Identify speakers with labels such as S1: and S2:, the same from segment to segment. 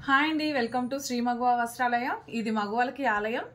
S1: Hi అండి, welcome to Shri మగువ వస్త్రాలయం. ఇది మగువలకి ఆలయం.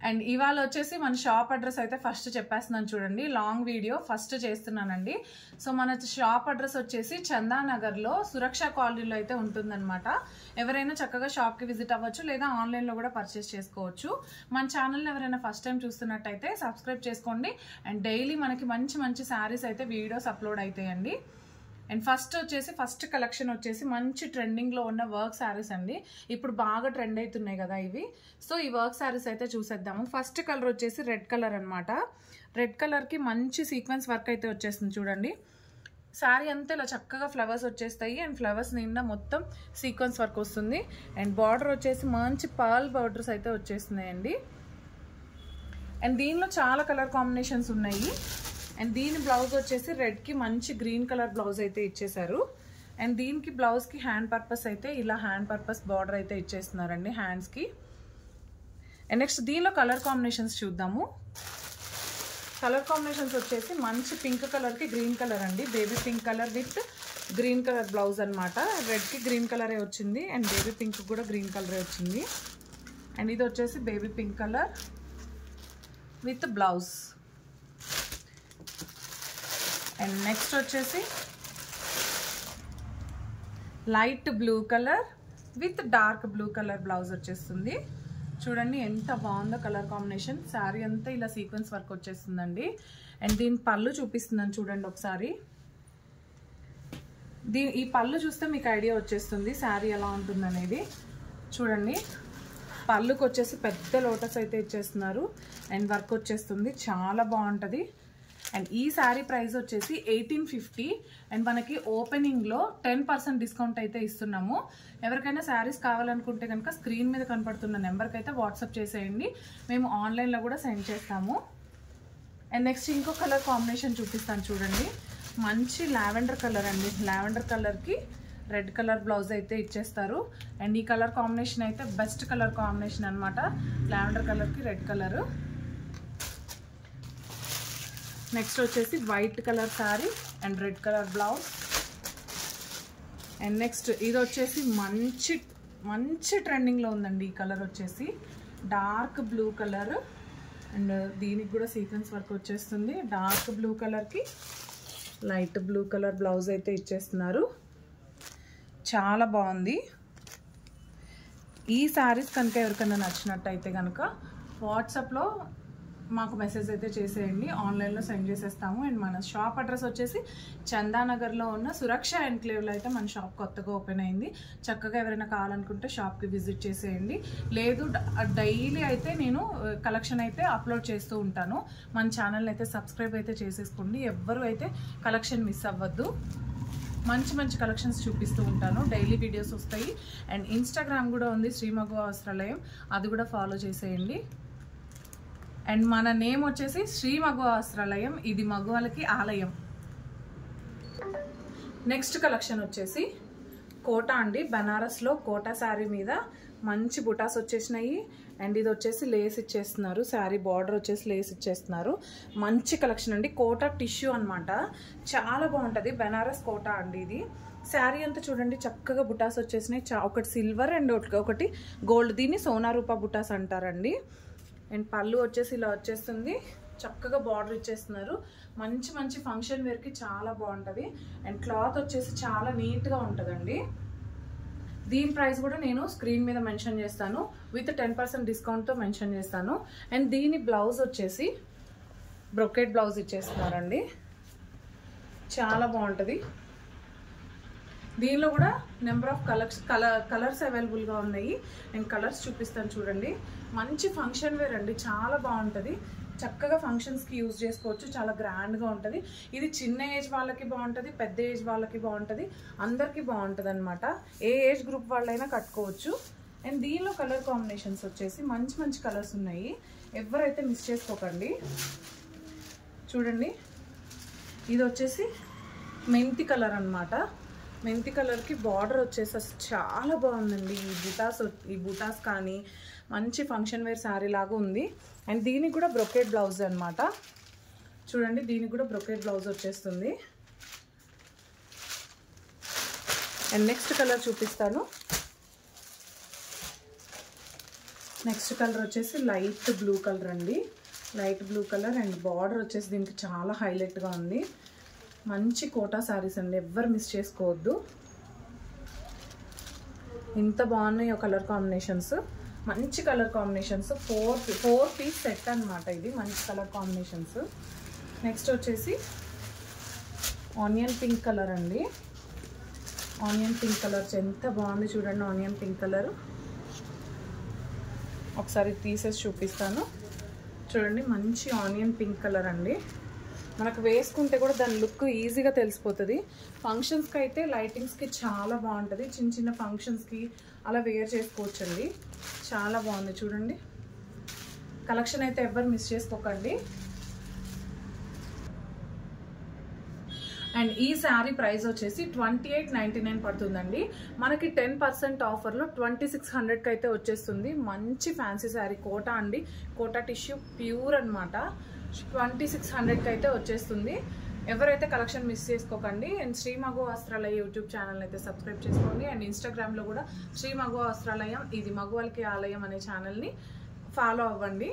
S1: అండ్ ఇవాళ వచ్చేసి మన షాప్ అడ్రస్ అయితే ఫస్ట్ చెప్పేస్తున్నాను చూడండి. లాంగ్ వీడియో ఫస్ట్ చేస్తున్నానండి. సో మన షాప్ అడ్రస్ వచ్చేసి చందానగర్లో సురక్ష కాలనీలో అయితే ఉంటుందన్నమాట. ఎవరైనా చక్కగా షాప్కి విజిట్ అవ్వచ్చు, లేదా ఆన్లైన్లో కూడా పర్చేస్ చేసుకోవచ్చు. మన ఛానల్ని ఎవరైనా ఫస్ట్ టైం చూస్తున్నట్టయితే సబ్స్క్రైబ్ చేసుకోండి. అండ్ డైలీ మనకి మంచి మంచి శారీస్ అయితే వీడియోస్ అప్లోడ్ అవుతాయండి. అండ్ ఫస్ట్ కలెక్షన్ వచ్చేసి మంచి ట్రెండింగ్లో ఉన్న వర్క్ శారీస్ అండి. ఇప్పుడు బాగా ట్రెండ్ అవుతున్నాయి కదా ఇవి. సో ఈ వర్క్ శారీస్ అయితే చూసేద్దాము. ఫస్ట్ కలర్ వచ్చేసి రెడ్ కలర్ అనమాట. రెడ్ కలర్కి మంచి సీక్వెన్స్ వర్క్ అయితే వచ్చేస్తుంది చూడండి. శారీ అంతా ఇలా చక్కగా ఫ్లవర్స్ వచ్చేస్తాయి. అండ్ ఫ్లవర్స్ నిండా మొత్తం సీక్వెన్స్ వర్క్ వస్తుంది. అండ్ బార్డర్ వచ్చేసి మంచి పర్ల్ బార్డర్స్ అయితే వచ్చేస్తున్నాయండి. అండ్ దీనిలో చాలా కలర్ కాంబినేషన్స్ ఉన్నాయి. అండ్ దీని బ్లౌజ్ వచ్చేసి రెడ్కి మంచి గ్రీన్ కలర్ బ్లౌజ్ అయితే ఇచ్చేసారు. అండ్ దీనికి బ్లౌజ్కి హ్యాండ్ పర్పస్ అయితే ఇలా హ్యాండ్ పర్పస్ బార్డర్ అయితే ఇచ్చేస్తున్నారండి హ్యాండ్స్కి. అండ్ నెక్స్ట్ దీనిలో కలర్ కాంబినేషన్స్ చూద్దాము. కలర్ కాంబినేషన్స్ వచ్చేసి మంచి పింక్ కలర్కి గ్రీన్ కలర్ అండి. Baby pink colour with green colour blouse అనమాట. రెడ్కి గ్రీన్ కలరే వచ్చింది అండ్ బేబీ పింక్ కూడా గ్రీన్ కలరే వచ్చింది. అండ్ ఇది వచ్చేసి baby pink colour with blouse. And next వచ్చేసి light blue colour with dark blue colour blouse వచ్చేస్తుంది. చూడండి ఎంత బాగుందో కలర్ కాంబినేషన్. శారీ అంతా ఇలా సీక్వెన్స్ వర్క్ వచ్చేస్తుందండి. అండ్ దీని పళ్ళు చూపిస్తున్నాను చూడండి ఒకసారి. ఈ పళ్ళు చూస్తే మీకు ఐడియా వచ్చేస్తుంది శారీ ఎలా ఉంటుందనేది. చూడండి పళ్ళుకి వచ్చేసి పెద్ద లోటస్ అయితే ఇచ్చేస్తున్నారు. అండ్ వర్క్ వచ్చేస్తుంది, చాలా బాగుంటుంది. అండ్ ఈ శారీ ప్రైస్ వచ్చేసి 1850. అండ్ మనకి ఓపెనింగ్లో 10% డిస్కౌంట్ అయితే ఇస్తున్నాము. ఎవరికైనా శారీస్ కావాలనుకుంటే కనుక స్క్రీన్ మీద కనపడుతున్న నెంబర్కి అయితే వాట్సాప్ చేసేయండి. మేము ఆన్లైన్లో కూడా సెండ్ చేస్తాము. అండ్ నెక్స్ట్ ఇంకో కలర్ కాంబినేషన్ చూపిస్తాను చూడండి. మంచి లావెండర్ కలర్ అండి. లావెండర్ కలర్కి రెడ్ కలర్ బ్లౌజ్ అయితే ఇచ్చేస్తారు. అండ్ ఈ కలర్ కాంబినేషన్ అయితే బెస్ట్ కలర్ కాంబినేషన్ అనమాట. లావెండర్ కలర్కి రెడ్ కలరు. నెక్స్ట్ వచ్చేసి white colour sari and red colour blouse. And next ఇది వచ్చేసి మంచి ట్రెండింగ్లో ఉందండి. ఈ కలర్ వచ్చేసి డార్క్ బ్లూ కలర్. అండ్ దీనికి కూడా సీక్వెన్స్ వర్క్ వచ్చేస్తుంది. డార్క్ బ్లూ కలర్కి లైట్ బ్లూ కలర్ బ్లౌజ్ అయితే ఇచ్చేస్తున్నారు. చాలా బాగుంది. ఈ శారీస్ కనుక ఎవరికైనా నచ్చినట్టయితే కనుక వాట్సాప్లో మాకు మెసేజ్ అయితే చేసేయండి. ఆన్లైన్లో సెండ్ చేసేస్తాము. అండ్ మన షాప్ అడ్రస్ వచ్చేసి చందానగర్లో ఉన్న సురక్ష ఎన్క్లేవ్లో అయితే మన షాప్ కొత్తగా ఓపెన్ అయింది. చక్కగా ఎవరైనా కావాలనుకుంటే షాప్కి విజిట్ చేసేయండి. లేదు డైలీ అయితే నేను కలెక్షన్ అయితే అప్లోడ్ చేస్తూ ఉంటాను. మన ఛానల్ని అయితే సబ్స్క్రైబ్ అయితే చేసేసుకోండి. ఎవ్వరూ అయితే కలెక్షన్ మిస్ అవ్వద్దు. మంచి కలెక్షన్స్ చూపిస్తూ ఉంటాను. డైలీ వీడియోస్ వస్తాయి. అండ్ ఇన్స్టాగ్రామ్ కూడా ఉంది శ్రీ మగువ వస్త్రాలయం, అది కూడా ఫాలో చేసేయండి. అండ్ మన నేమ్ వచ్చేసి శ్రీ మగువ వస్త్రాలయం. ఇది మగువలకి ఆలయం. నెక్స్ట్ కలెక్షన్ వచ్చేసి కోటా అండి. బనారస్లో కోటా శారీ మీద మంచి బుటాస్ వచ్చేసినాయి. అండ్ ఇది వచ్చేసి లేస్ ఇచ్చేస్తున్నారు. శారీ బార్డర్ వచ్చేసి లేస్ ఇచ్చేస్తున్నారు. మంచి కలెక్షన్ అండి. కోటా టిష్యూ అనమాట. చాలా బాగుంటుంది. బనారస్ కోటా అండి ఇది. శారీ అంతా చూడండి చక్కగా బుటాస్ వచ్చేసినాయి. ఒకటి సిల్వర్ అండ్ ఒకటి గోల్డ్. దీన్ని సోనా రూపా బుటాస్ అంటారండి. అండ్ పళ్ళు వచ్చేసి ఇలా వచ్చేస్తుంది. చక్కగా బార్డర్ ఇచ్చేస్తున్నారు. మంచి ఫంక్షన్ వేర్కి చాలా బాగుంటుంది. అండ్ క్లాత్ వచ్చేసి చాలా నీట్గా ఉంటుందండి. దీని ప్రైస్ కూడా నేను స్క్రీన్ మీద మెన్షన్ చేస్తాను. విత్ 10% డిస్కౌంట్తో మెన్షన్ చేస్తాను. అండ్ దీని బ్లౌజ్ వచ్చేసి బ్రొకెట్ బ్లౌజ్ ఇచ్చేస్తున్నారండి. చాలా బాగుంటుంది. దీనిలో కూడా నెంబర్ ఆఫ్ కలర్స్ అవైలబుల్గా ఉన్నాయి. నేను కలర్స్ చూపిస్తాను చూడండి. మంచి ఫంక్షన్ వేర్ అండి. చాలా బాగుంటుంది. చక్కగా ఫంక్షన్స్కి యూజ్ చేసుకోవచ్చు. చాలా గ్రాండ్గా ఉంటుంది. ఇది చిన్న ఏజ్ వాళ్ళకి బాగుంటుంది, పెద్ద ఏజ్ వాళ్ళకి బాగుంటుంది, అందరికీ బాగుంటుంది అనమాట. ఏ ఏజ్ గ్రూప్ వాళ్ళైనా కట్టుకోవచ్చు. అండ్ దీనిలో కలర్ కాంబినేషన్స్ వచ్చేసి మంచి కలర్స్ ఉన్నాయి. ఎవరైతే మిస్ చేసుకోకండి. చూడండి ఇది వచ్చేసి మెంతి కలర్ అనమాట. మెంతి కలర్కి బార్డర్ వచ్చేసి చాలా బాగుందండి. ఈ బుటాస్ కానీ మంచి ఫంక్షన్ వేర్ శారీ లాగా ఉంది. అండ్ దీనికి కూడా బ్రొకెట్ బ్లౌజ్ అనమాట. చూడండి దీనికి కూడా బ్రొకెట్ బ్లౌజ్ వచ్చేస్తుంది. అండ్ నెక్స్ట్ కలర్ చూపిస్తాను. నెక్స్ట్ కలర్ వచ్చేసి లైట్ బ్లూ కలర్ అండి, light blue colour. And border వచ్చేసి దీనికి చాలా హైలైట్గా ఉంది. మంచి కోటా శారీస్ అండి, ఎవ్వరు మిస్ చేసుకోవద్దు. ఇంత బాగున్నాయో కలర్ కాంబినేషన్స్, మంచి colour combinations. Four piece set అనమాట ఇది, మంచి కలర్ కాంబినేషన్స్. నెక్స్ట్ వచ్చేసి ఆనియన్ పింక్ కలర్ అండి, ఆనియన్ పింక్ కలర్ ఎంత బాగుంది చూడండి. ఆనియన్ పింక్ కలర్ ఒకసారి తీసేసి చూపిస్తాను చూడండి. మంచి ఆనియన్ పింక్ కలర్ అండి, మనకు వేసుకుంటే కూడా దాని లుక్ ఈజీగా తెలిసిపోతుంది. ఫంక్షన్స్కి అయితే లైటింగ్స్కి చాలా బాగుంటుంది, చిన్న చిన్న ఫంక్షన్స్కి అలా వేర్ చేసుకోవచ్చండి. చాలా బాగుంది చూడండి. కలెక్షన్ అయితే ఎవ్వరు మిస్ చేసుకోకండి. అండ్ ఈ శారీ ప్రైస్ వచ్చేసి 2899 పడుతుందండి. మనకి 10% ఆఫర్లో 2600కి అయితే వచ్చేస్తుంది. మంచి ఫ్యాన్సీ శారీ, కోటా అండి, కోటా టిష్యూ ప్యూర్ అనమాట. 2600కి అయితే వచ్చేస్తుంది. ఎవరైతే కలెక్షన్ మిస్ చేసుకోకండి. And Shri Maguva Vastralaya YouTube channel అయితే సబ్స్క్రైబ్ చేసుకోండి. అండ్ ఇన్స్టాగ్రామ్లో కూడా శ్రీ మగువ వస్త్రాలయం ఇది మగువలకి ఆలయం అనే ఛానల్ని ఫాలో అవ్వండి.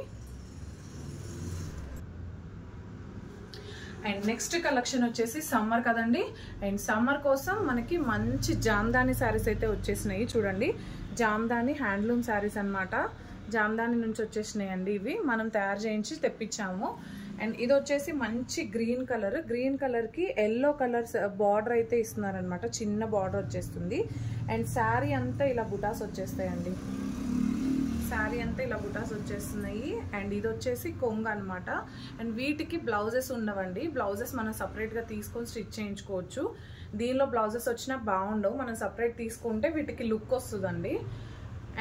S1: అండ్ నెక్స్ట్ కలెక్షన్ వచ్చేసి సమ్మర్ కదండి. అండ్ సమ్మర్ కోసం మనకి మంచి జామ్దాని శారీస్ అయితే వచ్చేసినాయి చూడండి. జామ్దాని హ్యాండ్లూమ్ శారీస్ అనమాట, జామ్దాని నుంచి వచ్చేసినాయి అండి. ఇవి మనం తయారు చేయించి తెప్పించాము. అండ్ ఇది వచ్చేసి మంచి గ్రీన్ కలర్, గ్రీన్ కలర్కి ఎల్లో కలర్ బార్డర్ అయితే ఇస్తున్నారనమాట, చిన్న బార్డర్ వచ్చేస్తుంది. అండ్ శారీ అంతా ఇలా బుటాస్ వచ్చేస్తాయండి, శారీ అంతా ఇలా బుటాస్ వచ్చేస్తున్నాయి. అండ్ ఇది వచ్చేసి కొంగు అనమాట. అండ్ వీటికి బ్లౌజెస్ ఉండవండి, బ్లౌజెస్ మనం సపరేట్గా తీసుకొని స్టిచ్ చేయించుకోవచ్చు. దీనిలో బ్లౌజెస్ వచ్చినా బాగుండవు, మనం సపరేట్ తీసుకుంటే వీటికి లుక్ వస్తుందండి.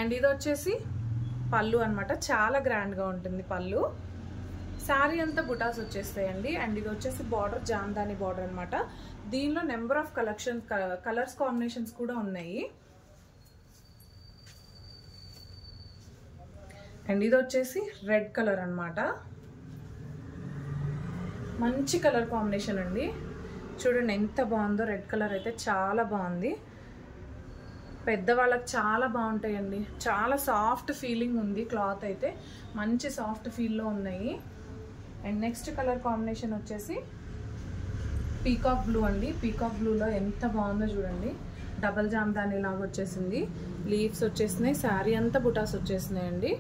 S1: అండ్ ఇది వచ్చేసి పళ్ళు అనమాట, చాలా గ్రాండ్గా ఉంటుంది పళ్ళు. శారీ అంతా బుటాస్ వచ్చేస్తాయండి. అండ్ ఇది వచ్చేసి బార్డర్ జామ్దాని బార్డర్ అనమాట. దీనిలో నెంబర్ ఆఫ్ కలర్స్ కాంబినేషన్స్ కూడా ఉన్నాయి. అండ్ ఇది వచ్చేసి రెడ్ కలర్ అనమాట, మంచి కలర్ కాంబినేషన్ అండి. చూడండి ఎంత బాగుందో, రెడ్ కలర్ అయితే చాలా బాగుంది. పెద్దవాళ్ళకి చాలా బాగుంటాయండి, చాలా సాఫ్ట్ ఫీలింగ్ ఉంది. క్లాత్ అయితే మంచి సాఫ్ట్ ఫీల్లో ఉన్నాయి. అండ్ నెక్స్ట్ కలర్ కాంబినేషన్ వచ్చేసి పీకాక్ బ్లూ అండి. పీకాక్ బ్లూలో ఎంత బాగుందో చూడండి, డబల్ జామ్దాని లాగా వచ్చేసింది, లీవ్స్ వచ్చేసినాయి, శారీ అంతా బుటాస్ వచ్చేసినాయండి.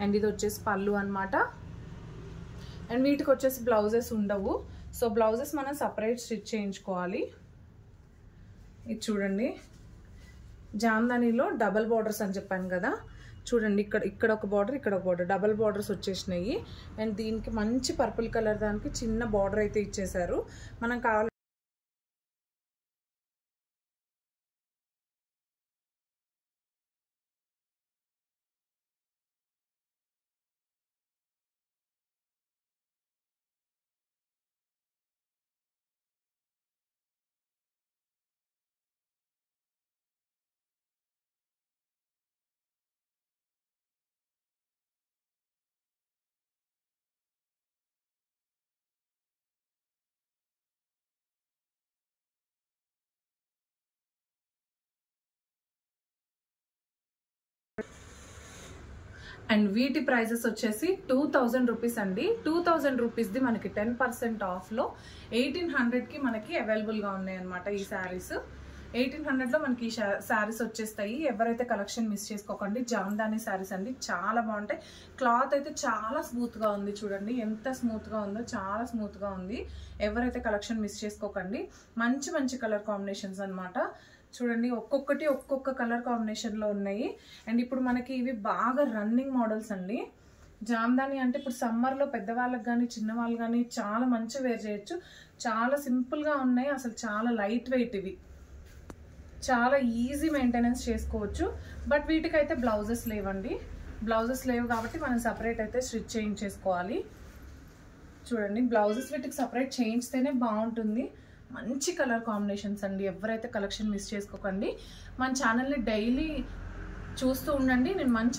S1: అండ్ ఇది వచ్చేసి పళ్ళు అనమాట. అండ్ వీటికి వచ్చేసి బ్లౌజెస్ ఉండవు, సో బ్లౌజెస్ మనం సపరేట్ స్టిచ్ చేయించుకోవాలి. ఇది చూడండి, జామ్దానిలో డబల్ బార్డర్స్ అని చెప్పాను కదా, చూడండి ఇక్కడ ఒక బార్డర్, ఇక్కడ ఒక బార్డర్, డబల్ బార్డర్స్ వచ్చేసినాయి. అండ్ దీనికి మంచి పర్పుల్ కలర్ దానికి చిన్న బార్డర్ అయితే ఇచ్చేసారు. మనం కావాలి అండ్ వీటి ప్రైజెస్ వచ్చేసి 2000 రూపీస్ అండి. 2000 రూపీస్ది మనకి 10% ఆఫ్లో 1800కి మనకి అవైలబుల్గా ఉన్నాయి అనమాట ఈ శారీస్. 1800లో మనకి ఈ శారీస్ వచ్చేస్తాయి. ఎవరైతే కలెక్షన్ మిస్ చేసుకోకండి. జామ్దాని శారీస్ అండి, చాలా బాగుంటాయి. క్లాత్ అయితే చాలా స్మూత్గా ఉంది చూడండి, ఎంత స్మూత్గా ఉందో, చాలా స్మూత్గా ఉంది. ఎవరైతే కలెక్షన్ మిస్ చేసుకోకండి. మంచి మంచి కలర్ కాంబినేషన్స్ అనమాట. చూడండి ఒక్కొక్కటి ఒక్కొక్క కలర్ కాంబినేషన్లో ఉన్నాయి. అండ్ ఇప్పుడు మనకి ఇవి బాగా రన్నింగ్ మోడల్స్ అండి. జామ్దాని అంటే ఇప్పుడు సమ్మర్లో పెద్దవాళ్ళకి కానీ చిన్నవాళ్ళు కానీ చాలా మంచి వేర్ చేయొచ్చు. చాలా సింపుల్గా ఉన్నాయి, అసలు చాలా లైట్ వెయిట్, ఇవి చాలా ఈజీ మెయింటెనెన్స్ చేసుకోవచ్చు. బట్ వీటికైతే బ్లౌజెస్ లేవండి, బ్లౌజెస్ లేవు కాబట్టి మనం సపరేట్ అయితే స్టిచ్ చేయించేసుకోవాలి. చూడండి బ్లౌజెస్ వీటికి సపరేట్ చేయించితేనే బాగుంటుంది. మంచి కలర్ కాంబినేషన్స్ అండి. ఎవరైతే కలెక్షన్ మిస్ చేసుకోకండి. మన ఛానల్ని డైలీ చూస్తూ ఉండండి. నేను మంచి